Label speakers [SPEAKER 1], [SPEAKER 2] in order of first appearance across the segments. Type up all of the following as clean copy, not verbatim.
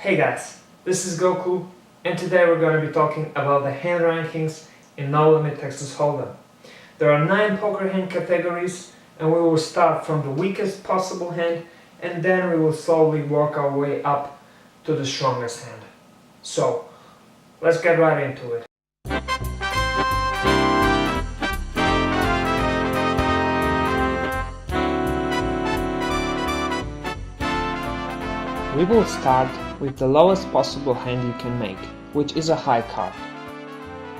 [SPEAKER 1] Hey guys, this is Goku, and today we're going to be talking about the hand rankings in No Limit Texas Hold'em. There are 9 poker hand categories, and we will start from the weakest possible hand, and then we will slowly work our way up to the strongest hand. So, let's get right into it. We will start with the lowest possible hand you can make, which is a high card.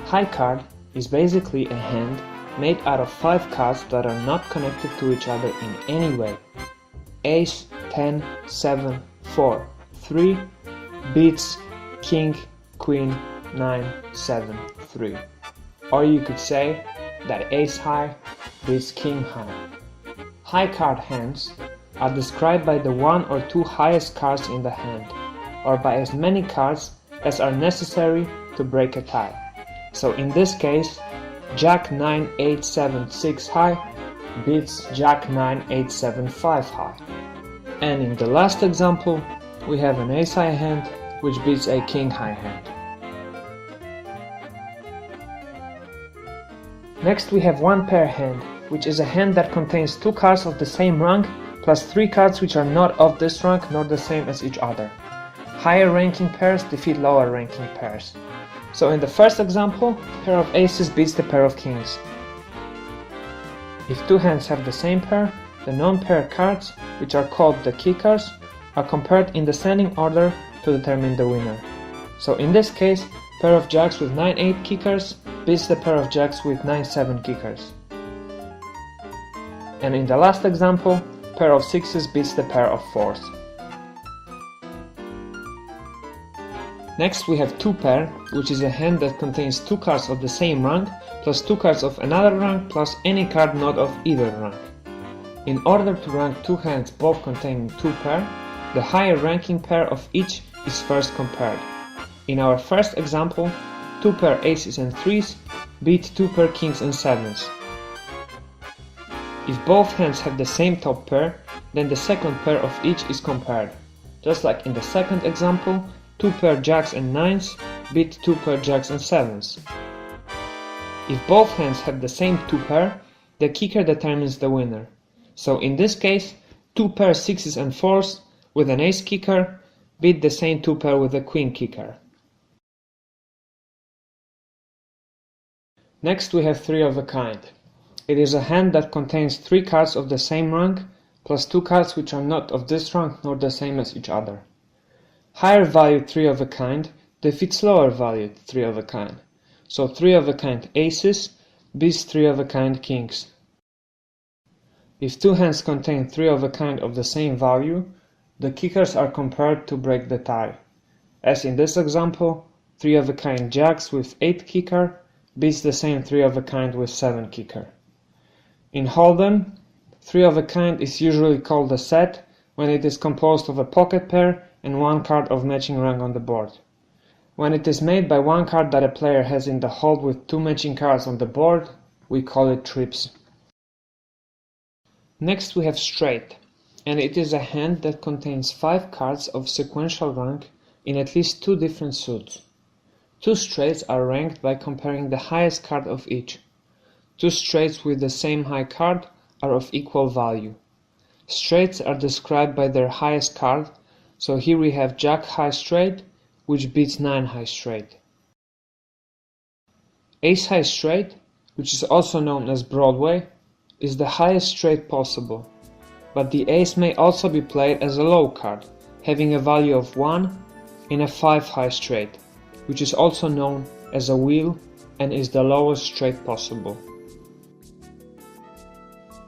[SPEAKER 1] High card is basically a hand made out of 5 cards that are not connected to each other in any way. Ace, 10, 7, 4, 3, beats King, Queen, 9, 7, 3. Or you could say that Ace high beats King high. High card hands are described by the 1 or 2 highest cards in the hand, or by as many cards as are necessary to break a tie. So in this case, Jack 9, 8, 7, 6 high beats Jack 9, 8, 7, 5 high. And in the last example, we have an Ace high hand which beats a King high hand. Next we have one pair hand, which is a hand that contains 2 cards of the same rank plus 3 cards which are not of this rank nor the same as each other. Higher ranking pairs defeat lower ranking pairs. So in the first example, pair of aces beats the pair of kings. If 2 hands have the same pair, the non-pair cards, which are called the kickers, are compared in descending order to determine the winner. So in this case, pair of jacks with 9-8 kickers beats the pair of jacks with 9-7 kickers. And in the last example, pair of sixes beats the pair of fours. Next we have 2 pair, which is a hand that contains 2 cards of the same rank plus 2 cards of another rank plus any card not of either rank. In order to rank 2 hands both containing 2 pair, the higher ranking pair of each is first compared. In our first example, 2 pair aces and 3s beat 2 pair kings and 7s. If both hands have the same top pair, then the second pair of each is compared. Just like in the second example, 2 pair jacks and 9s beat 2 pair jacks and 7s. If both hands have the same 2 pair, the kicker determines the winner. So in this case, 2 pair 6s and 4s with an ace kicker beat the same 2 pair with a queen kicker. Next we have 3 of a kind. It is a hand that contains 3 cards of the same rank, plus 2 cards which are not of this rank nor the same as each other. Higher valued 3 of a kind defeats lower valued 3 of a kind. So 3 of a kind aces beats 3 of a kind kings. If 2 hands contain 3 of a kind of the same value, the kickers are compared to break the tie. As in this example, 3 of a kind jacks with 8 kicker beats the same 3 of a kind with 7 kicker. In Hold'em, 3 of a kind is usually called a set when it is composed of a pocket pair and 1 card of matching rank on the board. When it is made by 1 card that a player has in the hold with 2 matching cards on the board, we call it trips. Next we have straight, and it is a hand that contains 5 cards of sequential rank in at least 2 different suits. 2 straights are ranked by comparing the highest card of each. 2 straights with the same high card are of equal value. Straights are described by their highest card, so here we have Jack high straight, which beats 9 high straight. Ace high straight, which is also known as Broadway, is the highest straight possible, but the ace may also be played as a low card, having a value of 1 in a 5 high straight, which is also known as a wheel and is the lowest straight possible.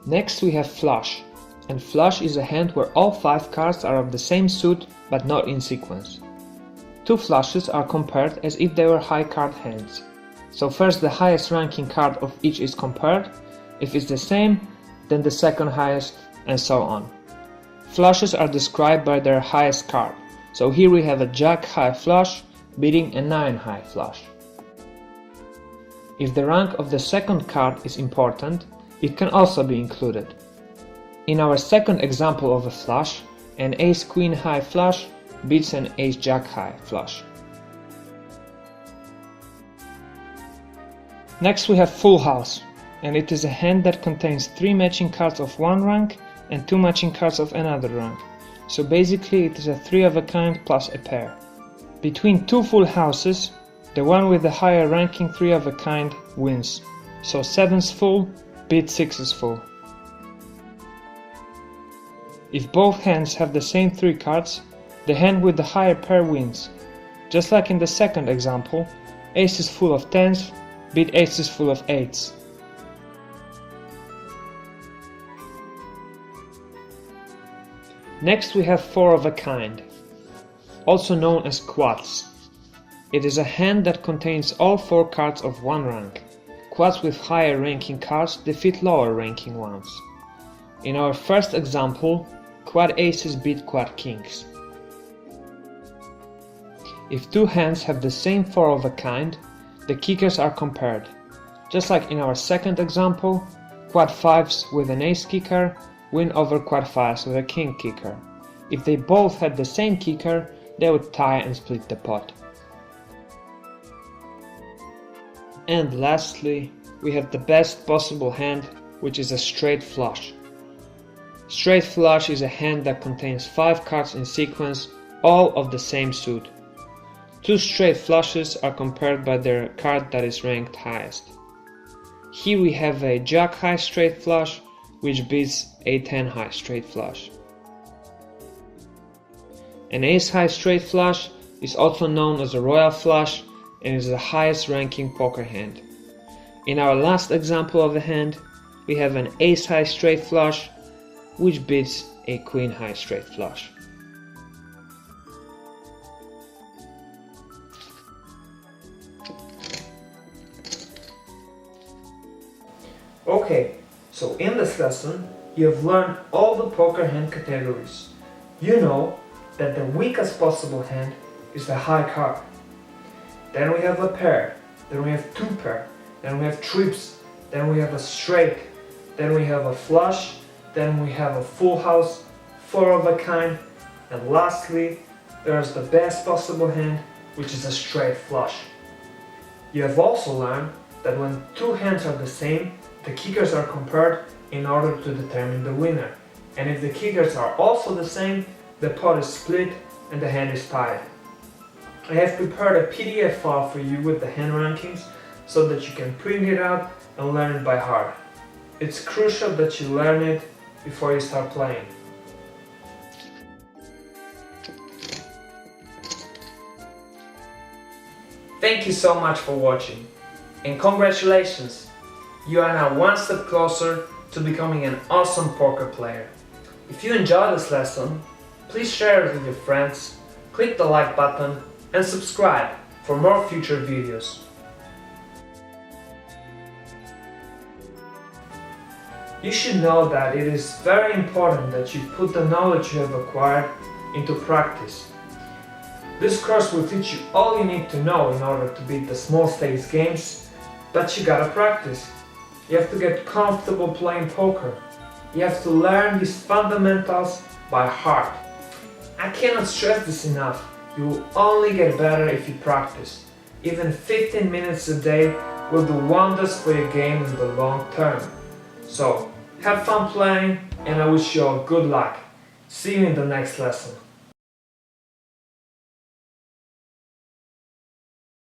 [SPEAKER 1] Next we have flush, and flush is a hand where all 5 cards are of the same suit but not in sequence. 2 flushes are compared as if they were high card hands. So first the highest ranking card of each is compared. If it's the same, then the second highest, and so on. Flushes are described by their highest card. So here we have a Jack high flush beating a 9 high flush. If the rank of the second card is important, it can also be included. In our second example of a flush, an ace-queen high flush beats an ace-jack high flush. Next we have full house, and it is a hand that contains 3 matching cards of one rank and 2 matching cards of another rank. So basically it is a 3 of a kind plus a pair. Between 2 full houses, the one with the higher ranking 3 of a kind wins. So 7's full beats 6's full. If both hands have the same 3 cards, the hand with the higher pair wins. Just like in the second example, aces full of 10s beat aces full of 8s. Next we have 4 of a kind, also known as quads. It is a hand that contains all 4 cards of one rank. Quads with higher ranking cards defeat lower ranking ones. In our first example, quad aces beat quad kings. If 2 hands have the same 4 of a kind, the kickers are compared. Just like in our second example, quad 5s with an ace kicker win over quad 5s with a king kicker. If they both had the same kicker, they would tie and split the pot. And lastly, we have the best possible hand, which is a straight flush. Straight flush is a hand that contains 5 cards in sequence, all of the same suit. 2 straight flushes are compared by their card that is ranked highest. Here we have a jack high straight flush, which beats a 10 high straight flush. An ace high straight flush is also known as a royal flush and is the highest ranking poker hand. In our last example of a hand, we have an ace high straight flush, which beats a queen high straight flush. Okay, so in this lesson, you have learned all the poker hand categories. You know that the weakest possible hand is the high card. Then we have a pair, then we have 2 pair, then we have trips, then we have a straight, then we have a flush, then we have a full house, 4 of a kind, and lastly, there's the best possible hand, which is a straight flush. You have also learned that when 2 hands are the same, the kickers are compared in order to determine the winner. And if the kickers are also the same, the pot is split and the hand is tied. I have prepared a PDF file for you with the hand rankings so that you can print it out and learn it by heart. It's crucial that you learn it before you start playing. Thank you so much for watching, and congratulations! You are now one step closer to becoming an awesome poker player. If you enjoyed this lesson, please share it with your friends, click the like button and subscribe for more future videos. You should know that it is very important that you put the knowledge you have acquired into practice. This course will teach you all you need to know in order to beat the small stakes games, but you gotta practice. You have to get comfortable playing poker. You have to learn these fundamentals by heart. I cannot stress this enough. You will only get better if you practice. Even 15 minutes a day will do wonders for your game in the long term. So, have fun playing, and I wish you all good luck. See you in the next lesson.